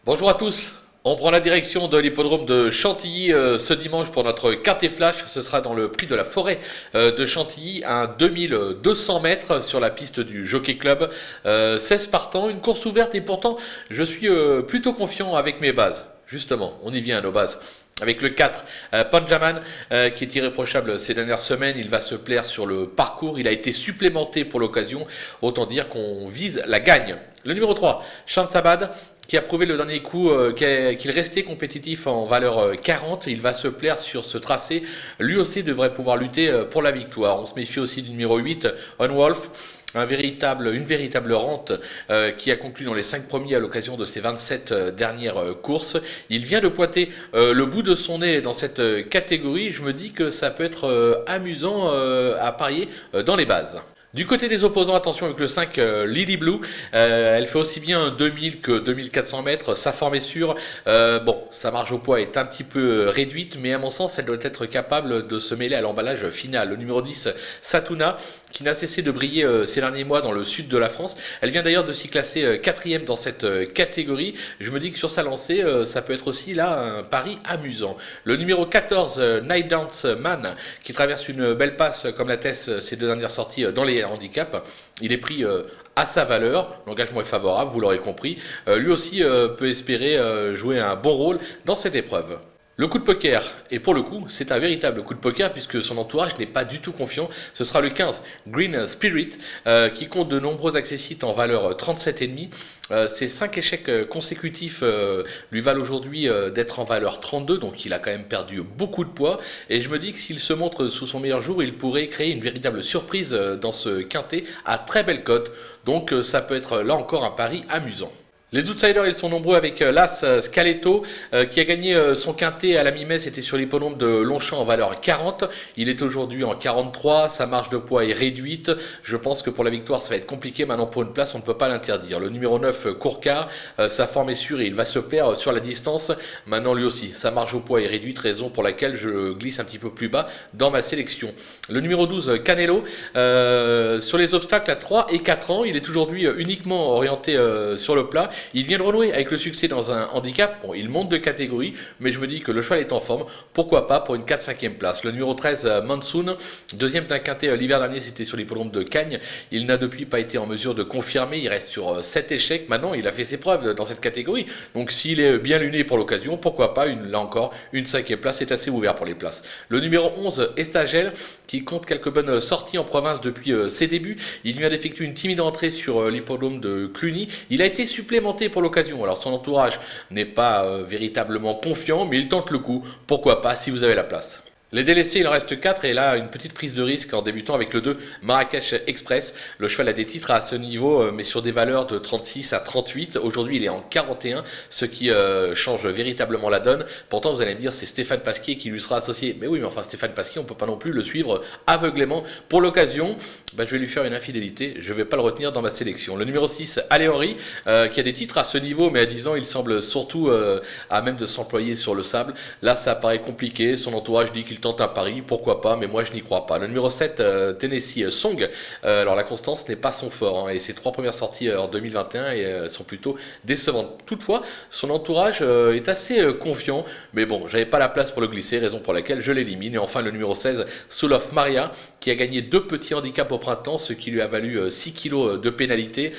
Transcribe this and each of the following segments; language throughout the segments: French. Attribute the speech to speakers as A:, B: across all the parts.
A: Bonjour à tous. On prend la direction de l'hippodrome de Chantilly ce dimanche pour notre quintet flash. Ce sera dans le prix de la forêt de Chantilly, un 2200 mètres sur la piste du Jockey Club. 16 partants, une course ouverte et pourtant je suis plutôt confiant avec mes bases. Justement, on y vient à nos bases. Avec le 4, Panjaman, qui est irréprochable ces dernières semaines, il va se plaire sur le parcours, il a été supplémenté pour l'occasion, autant dire qu'on vise la gagne. Le numéro 3, Shamsabad, qui a prouvé le dernier coup qu'il restait compétitif en valeur 40, il va se plaire sur ce tracé, lui aussi devrait pouvoir lutter pour la victoire. On se méfie aussi du numéro 8, Unwolf. Une véritable rente qui a conclu dans les 5 premiers à l'occasion de ses 27 dernières courses. Il vient de pointer le bout de son nez dans cette catégorie. Je me dis que ça peut être amusant à parier dans les bases. Du côté des opposants, attention avec le 5, Lily Blue, elle fait aussi bien 2000 que 2400 mètres, sa forme est sûre, sa marge au poids est un petit peu réduite, mais à mon sens, elle doit être capable de se mêler à l'emballage final. Le numéro 10, Satuna, qui n'a cessé de briller ces derniers mois dans le sud de la France, elle vient d'ailleurs de s'y classer 4e dans cette catégorie. Je me dis que sur sa lancée, ça peut être aussi là un pari amusant. Le numéro 14, Night Dance Man, qui traverse une belle passe comme l'attestent ses deux dernières sorties dans les handicap, il est pris à sa valeur, l'engagement est favorable, vous l'aurez compris, lui aussi peut espérer jouer un bon rôle dans cette épreuve. Le coup de poker, et pour le coup, c'est un véritable coup de poker puisque son entourage n'est pas du tout confiant. Ce sera le 15, Green Spirit, qui compte de nombreux accessits en valeur 37,5. Ces 5 échecs consécutifs lui valent aujourd'hui d'être en valeur 32, donc il a quand même perdu beaucoup de poids. Et je me dis que s'il se montre sous son meilleur jour, il pourrait créer une véritable surprise dans ce quintet à très belle cote. Donc ça peut être là encore un pari amusant. Les outsiders, ils sont nombreux avec l'As Scaletto qui a gagné son quintet à la mi-mai, c'était sur l'hippodrome de Longchamp en valeur 40. Il est aujourd'hui en 43, sa marge de poids est réduite. Je pense que pour la victoire, ça va être compliqué. Maintenant, pour une place, on ne peut pas l'interdire. Le numéro 9, Courcard, sa forme est sûre et il va se plaire sur la distance. Maintenant, lui aussi, sa marge au poids est réduite, raison pour laquelle je glisse un petit peu plus bas dans ma sélection. Le numéro 12, Canelo, sur les obstacles à 3 et 4 ans, il est aujourd'hui uniquement orienté sur le plat. Il vient de renouer avec le succès dans un handicap. Bon, il monte de catégorie, mais je me dis que le cheval est en forme. Pourquoi pas pour une 4-5e place. Le numéro 13, Monsoon, deuxième d'un quintet l'hiver dernier, c'était sur l'hippodrome de Cagnes. Il n'a depuis pas été en mesure de confirmer. Il reste sur 7 échecs. Maintenant, il a fait ses preuves dans cette catégorie. Donc, s'il est bien luné pour l'occasion, pourquoi pas, là encore, une 5e place. C'est assez ouvert pour les places. Le numéro 11, Estagel, qui compte quelques bonnes sorties en province depuis ses débuts. Il vient d'effectuer une timide entrée sur l'hippodrome de Cluny. Il a été supplémenté pour l'occasion. Alors son entourage n'est pas véritablement confiant, mais il tente le coup. Pourquoi pas si vous avez la place. Les délaissés, il en reste 4 et là, une petite prise de risque en débutant avec le 2, Marrakech Express. Le cheval a des titres à ce niveau, mais sur des valeurs de 36 à 38. Aujourd'hui, il est en 41, ce qui change véritablement la donne. Pourtant, vous allez me dire, c'est Stéphane Pasquier qui lui sera associé. Mais oui, mais enfin, Stéphane Pasquier, on ne peut pas non plus le suivre aveuglément. Pour l'occasion, je vais lui faire une infidélité. Je ne vais pas le retenir dans ma sélection. Le numéro 6, Aléori, qui a des titres à ce niveau, mais à 10 ans, il semble surtout à même de s'employer sur le sable. Là, ça paraît compliqué. Son entourage dit qu'il tente un pari, pourquoi pas, mais moi je n'y crois pas. Le numéro 7, Tennessee Song, alors la constance n'est pas son fort, et ses 3 premières sorties en 2021 sont plutôt décevantes. Toutefois, son entourage est assez confiant, mais bon, j'avais pas la place pour le glisser, raison pour laquelle je l'élimine. Et enfin le numéro 16, Soul of Maria, qui a gagné 2 petits handicaps au printemps, ce qui lui a valu 6 kilos de pénalité.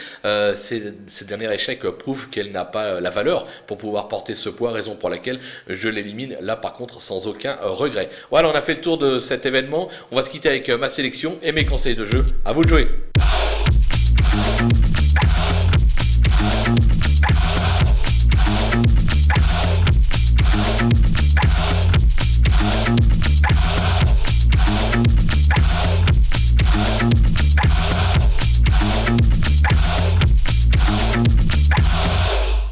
A: Ces derniers échecs prouvent qu'elle n'a pas la valeur pour pouvoir porter ce poids, raison pour laquelle je l'élimine là par contre sans aucun regret. Voilà, on a fait le tour de cet événement. On va se quitter avec ma sélection et mes conseils de jeu. À vous de jouer.